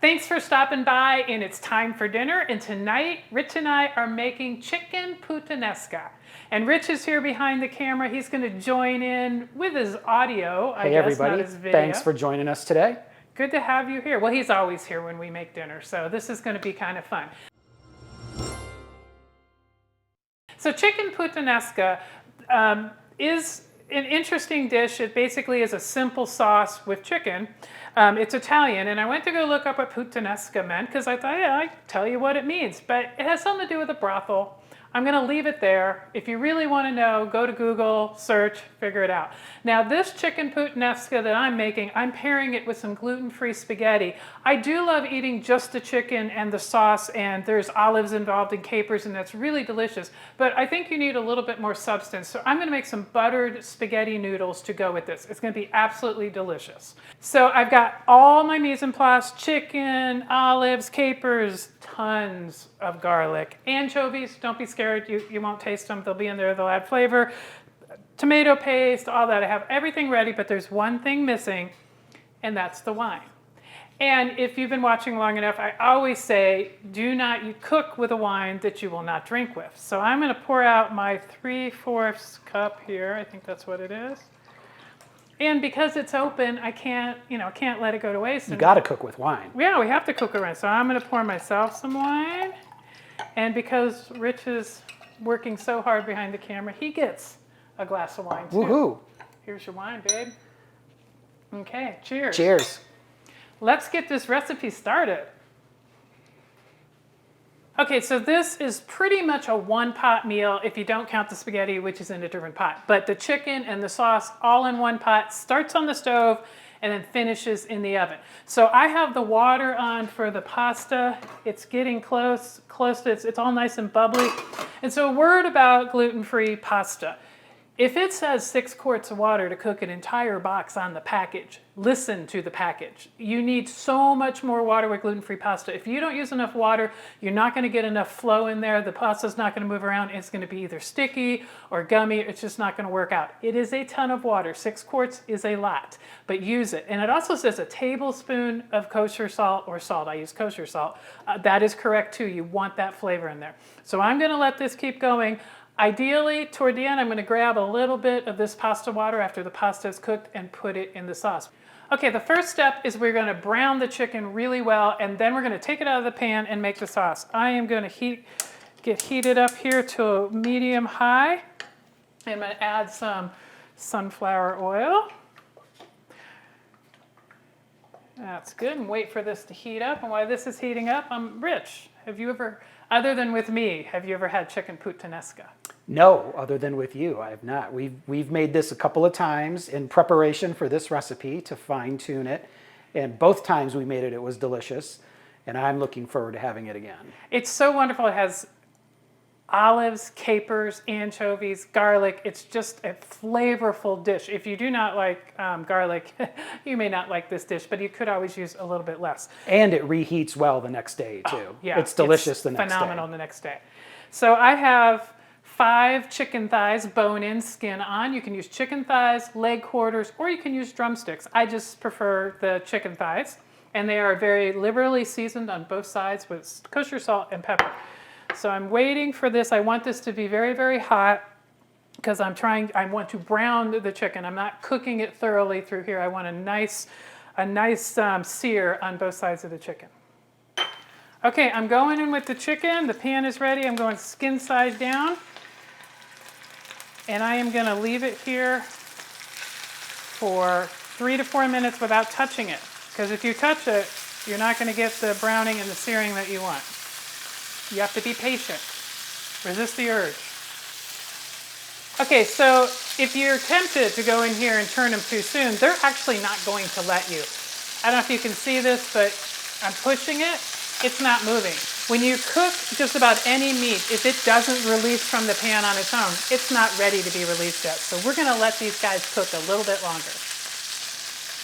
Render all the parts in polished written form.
Thanks for stopping by, and it's time for dinner. And tonight, Rich and I are making chicken puttanesca. And Rich is here behind the camera. He's going to join in with his audio, Hey everybody, not his video. Thanks for joining us today. Good to have you here. Well, he's always here when we make dinner, so this is going to be kind of fun. So chicken puttanesca is an interesting dish. It basically is a simple sauce with chicken. It's Italian, and I went to go look up what puttanesca meant because I thought, yeah, I'd tell you what it means. But it has something to do with a brothel. I'm going to leave it there. If you really want to know, go to Google, search, figure it out. Now, this chicken puttanesca that I'm making, I'm pairing it with some gluten-free spaghetti. I do love eating just the chicken and the sauce, and there's olives involved and capers, and that's really delicious. But I think you need a little bit more substance. So I'm going to make some buttered spaghetti noodles to go with this. It's going to be absolutely delicious. So I've got all my mise en place: chicken, olives, capers, tons of garlic, anchovies. Don't be scared, you won't taste them. They'll be in there, they'll add flavor. Tomato paste, all that. I have everything ready, but there's one thing missing, and that's the wine. And if you've been watching long enough, I always say, do not cook with a wine that you will not drink with. So I'm going to pour out my 3/4 cup here. I think that's what it is. And because it's open, I can't let it go to waste. You got to cook with wine. Yeah, we have to cook around. So I'm going to pour myself some wine. And because Rich is working so hard behind the camera, he gets a glass of wine too. Woohoo! Here's your wine, babe. Okay, cheers. Cheers. Let's get this recipe started. Okay, so this is pretty much a one-pot meal if you don't count the spaghetti, which is in a different pot. But the chicken and the sauce all in one pot, starts on the stove and then finishes in the oven. So I have the water on for the pasta. It's getting close to, it's all nice and bubbly. And so a word about gluten-free pasta. If it says 6 quarts of water to cook an entire box on the package, listen to the package. You need so much more water with gluten-free pasta. If you don't use enough water, you're not going to get enough flow in there. The pasta's not going to move around. It's going to be either sticky or gummy. It's just not going to work out. It is a ton of water. 6 quarts is a lot, but use it. And it also says a tablespoon of kosher salt or salt. I use kosher salt. That is correct too. You want that flavor in there. So I'm going to let this keep going. Ideally, toward the end, I'm going to grab a little bit of this pasta water after the pasta is cooked and put it in the sauce. Okay, the first step is we're going to brown the chicken really well, and then we're going to take it out of the pan and make the sauce. I am going to get heated up here to medium high. I'm going to add some sunflower oil. That's good, and wait for this to heat up. And while this is heating up, I'm Rich. Have you ever, other than with me, have you ever had chicken puttanesca? No, other than with you, I have not. We've made this a couple of times in preparation for this recipe to fine-tune it. And both times we made it, it was delicious. And I'm looking forward to having it again. It's so wonderful. It has olives, capers, anchovies, garlic. It's just a flavorful dish. If you do not like garlic, you may not like this dish, but you could always use a little bit less. And it reheats well the next day too. Oh, yeah, it's delicious the next day. Phenomenal the next day. So I have 5 chicken thighs, bone-in, skin on. You can use chicken thighs, leg quarters, or you can use drumsticks. I just prefer the chicken thighs, and they are very liberally seasoned on both sides with kosher salt and pepper. So I'm waiting for this. I want this to be very, very hot because I want to brown the chicken. I'm not cooking it thoroughly through here. I want a nice sear on both sides of the chicken. Okay, I'm going in with the chicken. The pan is ready. I'm going skin side down. And I am going to leave it here for 3 to 4 minutes without touching it. Because if you touch it, you're not going to get the browning and the searing that you want. You have to be patient. Resist the urge. Okay, so if you're tempted to go in here and turn them too soon, they're actually not going to let you. I don't know if you can see this, but I'm pushing it. It's not moving. When you cook just about any meat, if it doesn't release from the pan on its own, it's not ready to be released yet. So we're going to let these guys cook a little bit longer.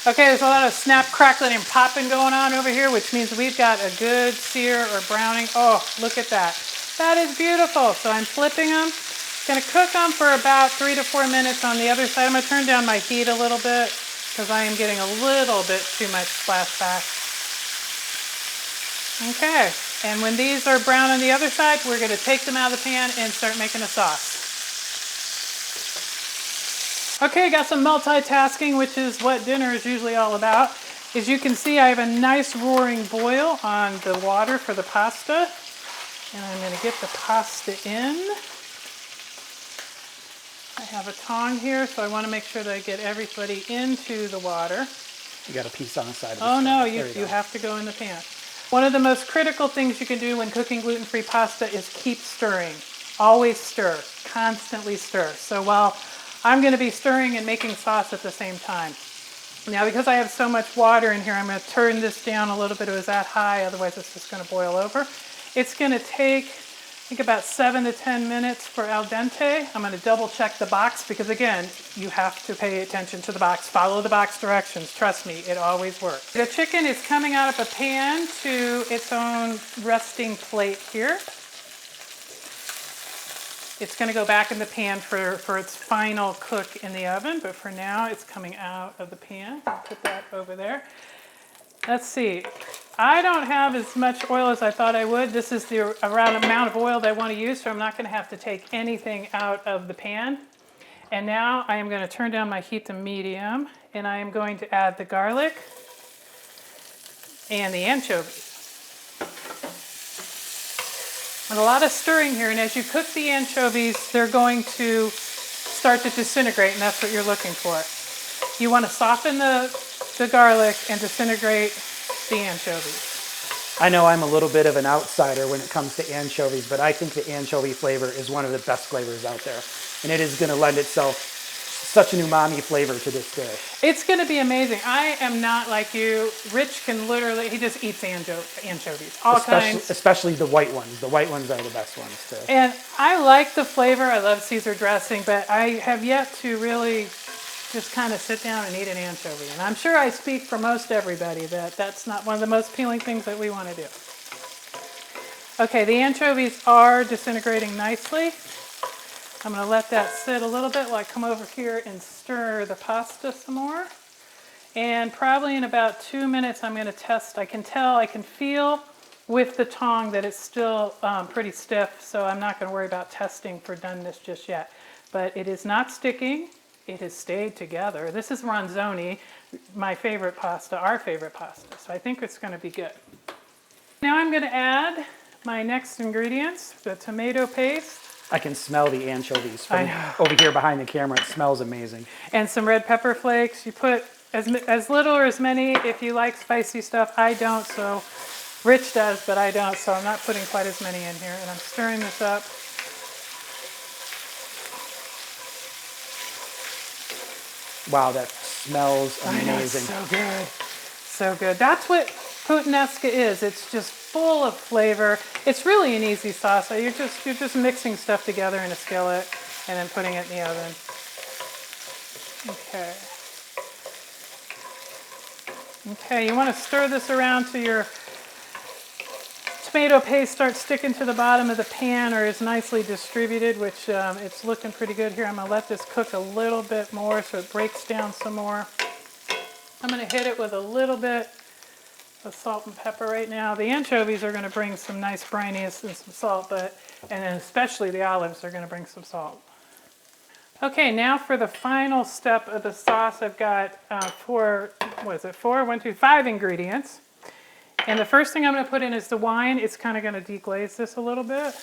Okay, there's a lot of snap, crackling, and popping going on over here, which means we've got a good sear or browning. Oh, look at that. That is beautiful. So I'm flipping them. Going to cook them for about 3 to 4 minutes on the other side. I'm going to turn down my heat a little bit because I am getting a little bit too much splashback. Okay, and when these are brown on the other side, we're going to take them out of the pan and start making a sauce. Okay, got some multitasking, which is what dinner is usually all about. As you can see, I have a nice roaring boil on the water for the pasta. And I'm going to get the pasta in. I have a tong here, so I want to make sure that I get everybody into the water. You got a piece on the side of the Oh no, stove. you have to go in the pan. One of the most critical things you can do when cooking gluten-free pasta is keep stirring. Always stir, constantly stir. So while I'm going to be stirring and making sauce at the same time. Now, because I have so much water in here, I'm going to turn this down a little bit. It was that high, otherwise it's just going to boil over. It's going to take, I think, about 7 to 10 minutes for al dente. I'm going to double check the box because, again, you have to pay attention to the box. Follow the box directions. Trust me, it always works. The chicken is coming out of a pan to its own resting plate here. It's going to go back in the pan for its final cook in the oven, but for now it's coming out of the pan. I'll put that over there. Let's see. I don't have as much oil as I thought I would. This is the around amount of oil that I want to use, so I'm not going to have to take anything out of the pan. And now I am going to turn down my heat to medium, and I am going to add the garlic and the anchovies. And a lot of stirring here, and as you cook the anchovies, they're going to start to disintegrate, and that's what you're looking for. You want to soften the garlic and disintegrate the anchovies. I know I'm a little bit of an outsider when it comes to anchovies, but I think the anchovy flavor is one of the best flavors out there. And it is going to lend itself such an umami flavor to this dish. It's going to be amazing. I am not like you. Rich can literally, he just eats anchovies, all kinds. Especially the white ones. The white ones are the best ones too. And I like the flavor. I love Caesar dressing, but I have yet to really just kind of sit down and eat an anchovy. And I'm sure I speak for most everybody that that's not one of the most appealing things that we want to do. Okay, the anchovies are disintegrating nicely. I'm going to let that sit a little bit while I come over here and stir the pasta some more. And probably in about 2 minutes, I'm going to test. I can feel with the tong that it's still pretty stiff, so I'm not going to worry about testing for doneness just yet. But it is not sticking. It has stayed together. This is ronzoni, my favorite pasta, our favorite pasta. So I think it's going to be good. Now I'm going to add my next ingredients, the tomato paste. I can smell the anchovies from over here behind the camera. It smells amazing. And some red pepper flakes. You put as little or as many if you like spicy stuff. I don't, so Rich does, but I don't, so I'm not putting quite as many in here. And I'm stirring this up. Wow, that smells amazing. I know, it's so good. So good. That's what puttanesca is. It's just full of flavor. It's really an easy sauce. You're just mixing stuff together in a skillet and then putting it in the oven. Okay. Okay, you want to stir this around till your tomato paste starts sticking to the bottom of the pan or is nicely distributed, which it's looking pretty good here. I'm going to let this cook a little bit more so it breaks down some more. I'm going to hit it with a little bit of salt and pepper right now. The anchovies are going to bring some nice brininess and some salt, and then especially the olives are going to bring some salt. Okay, now for the final step of the sauce, I've got 5 ingredients. And the first thing I'm going to put in is the wine. It's kind of going to deglaze this a little bit.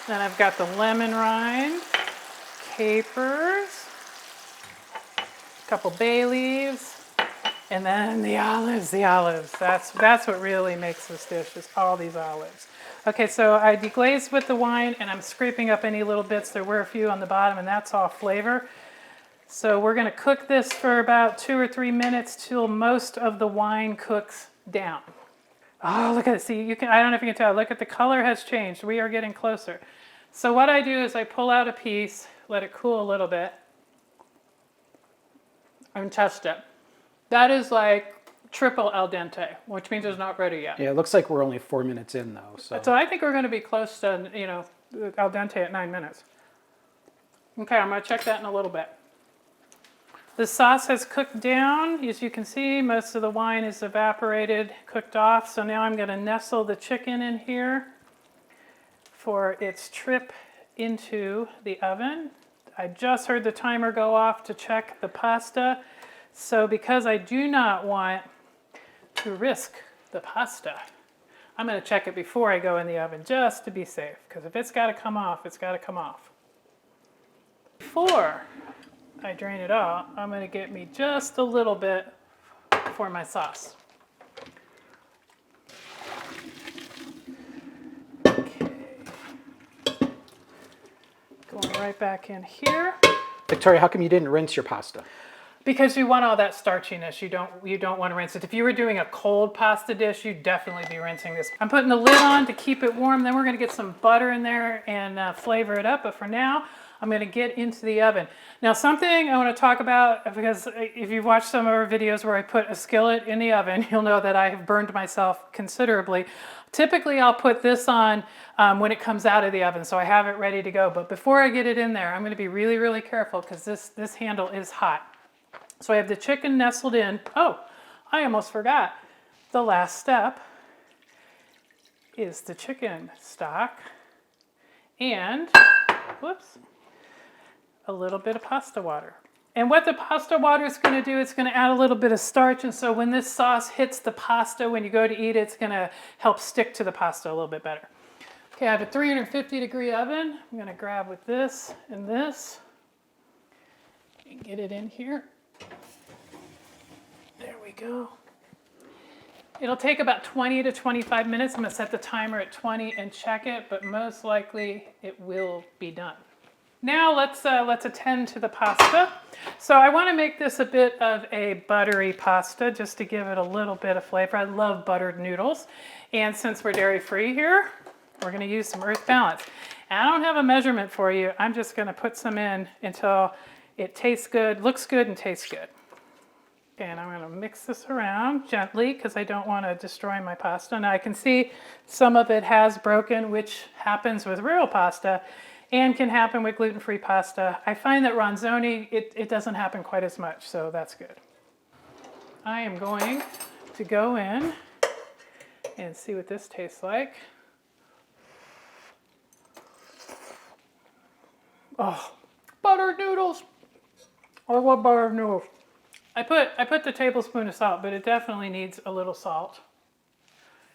Then I've got the lemon rind, capers, a couple bay leaves, and then the olives. That's what really makes this dish, is all these olives. Okay, so I deglazed with the wine, and I'm scraping up any little bits. There were a few on the bottom, and that's all flavor. So we're going to cook this for about 2 or 3 minutes till most of the wine cooks down. Oh, look at it. See, I don't know if you can tell. Look at the color has changed. We are getting closer. So what I do is I pull out a piece, let it cool a little bit, and test it. That is like triple al dente, which means it's not ready yet. Yeah, it looks like we're only 4 minutes in though. So I think we're going to be close to, al dente at 9 minutes. Okay, I'm going to check that in a little bit. The sauce has cooked down. As you can see, most of the wine is evaporated, cooked off. So now I'm going to nestle the chicken in here for its trip into the oven. I just heard the timer go off to check the pasta. So because I do not want to risk the pasta, I'm going to check it before I go in the oven just to be safe. Because if it's got to come off, it's got to come off. Before I drain it out, I'm going to get me just a little bit for my sauce. Okay. Going right back in here. Victoria, how come you didn't rinse your pasta? Because you want all that starchiness. You don't want to rinse it. If you were doing a cold pasta dish, you'd definitely be rinsing this. I'm putting the lid on to keep it warm. Then we're going to get some butter in there and flavor it up. But for now, I'm going to get into the oven. Now, something I want to talk about, because if you've watched some of our videos where I put a skillet in the oven, you'll know that I have burned myself considerably. Typically, I'll put this on when it comes out of the oven, so I have it ready to go. But before I get it in there, I'm going to be really, really careful because this handle is hot. So I have the chicken nestled in. Oh, I almost forgot. The last step is the chicken stock and, whoops, a little bit of pasta water. And what the pasta water is going to do, it's going to add a little bit of starch. And so when this sauce hits the pasta, when you go to eat it, it's going to help stick to the pasta a little bit better. Okay, I have a 350-degree oven. I'm going to grab with this and this and get it in here. There we go. It'll take about 20 to 25 minutes. I'm going to set the timer at 20 and check it, but most likely it will be done. Now let's attend to the pasta. So I want to make this a bit of a buttery pasta just to give it a little bit of flavor. I love buttered noodles. And since we're dairy-free here, we're going to use some Earth Balance. And I don't have a measurement for you. I'm just going to put some in until it tastes good, looks good, and tastes good. Okay, and I'm going to mix this around gently because I don't want to destroy my pasta. Now I can see some of it has broken, which happens with real pasta and can happen with gluten-free pasta. I find that ronzoni, it doesn't happen quite as much, so that's good. I am going to go in and see what this tastes like. Oh, buttered noodles. I love buttered noodles. I put the tablespoon of salt, but it definitely needs a little salt.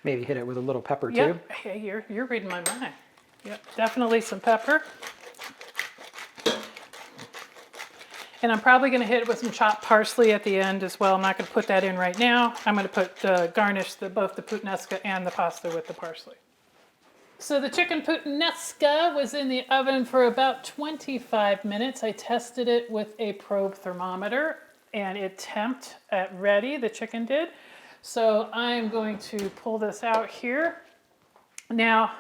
Maybe hit it with a little pepper too. Yep. Hey, you're reading my mind. Yep, definitely some pepper. And I'm probably going to hit it with some chopped parsley at the end as well. I'm not going to put that in right now. I'm going to put garnish both the puttanesca and the pasta with the parsley. So the chicken puttanesca was in the oven for about 25 minutes. I tested it with a probe thermometer and it temped at ready, the chicken did. So I'm going to pull this out here. Now,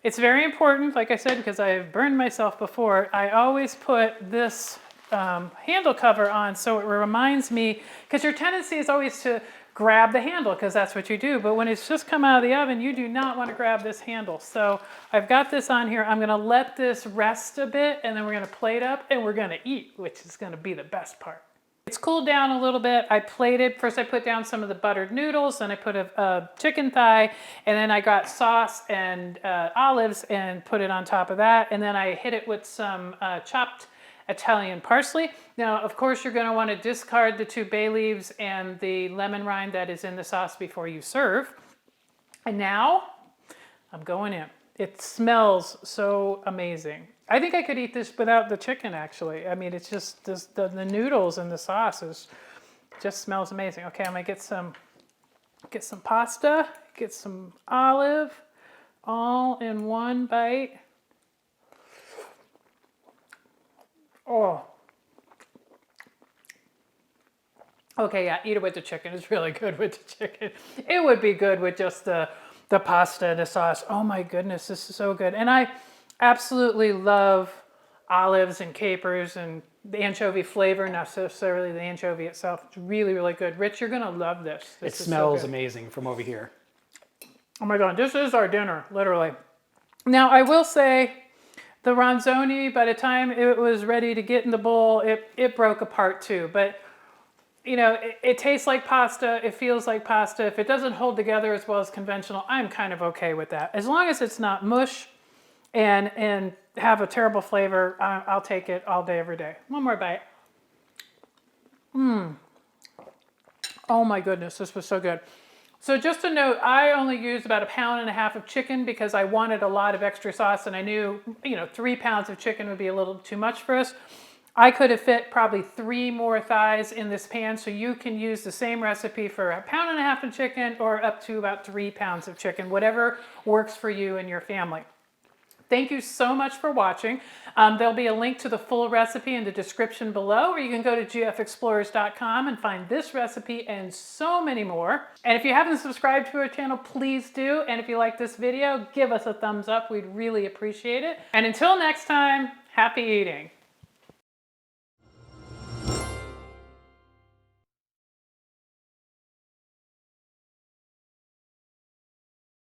it's very important, like I said, because I have burned myself before, I always put this handle cover on so it reminds me, because your tendency is always to grab the handle because that's what you do, but when it's just come out of the oven, you do not want to grab this handle. So I've got this on here. I'm going to let this rest a bit and then we're going to plate up and we're going to eat, which is going to be the best part. It's cooled down a little bit. I plated. First I put down some of the buttered noodles, then I put a chicken thigh, and then I got sauce and olives and put it on top of that, and then I hit it with some chopped Italian parsley. Now, of course, you're going to want to discard the 2 bay leaves and the lemon rind that is in the sauce before you serve. And now I'm going in. It smells so amazing. I think I could eat this without the chicken, actually. I mean, it's just the noodles and the sauce just smells amazing. Okay, I'm gonna get some pasta, get some olive, all in one bite. Oh. Okay, yeah, eat it with the chicken. It's really good with the chicken. It would be good with just the pasta, the sauce. Oh my goodness, this is so good. And I absolutely love olives and capers and the anchovy flavor, not necessarily the anchovy itself. It's really, really good. Rich, you're gonna love this. It smells amazing from over here. Oh my God, this is our dinner, literally. Now, I will say The ronzoni, by the time it was ready to get in the bowl, it broke apart too. But you know, it tastes like pasta, it feels like pasta. If it doesn't hold together as well as conventional, I'm kind of okay with that. As long as it's not mush and have a terrible flavor, I'll take it all day, every day. One more bite. Oh my goodness, this was so good. So just a note, I only used about 1.5 pounds of chicken because I wanted a lot of extra sauce, and I knew, you know, 3 pounds of chicken would be a little too much for us. I could have fit probably 3 more thighs in this pan, so you can use the same recipe for 1.5 pounds of chicken or up to about 3 pounds of chicken, whatever works for you and your family. Thank you so much for watching. There'll be a link to the full recipe in the description below, or you can go to gfexplorers.com and find this recipe and so many more. And if you haven't subscribed to our channel, please do. And if you like this video, give us a thumbs up. We'd really appreciate it. And until next time, happy eating.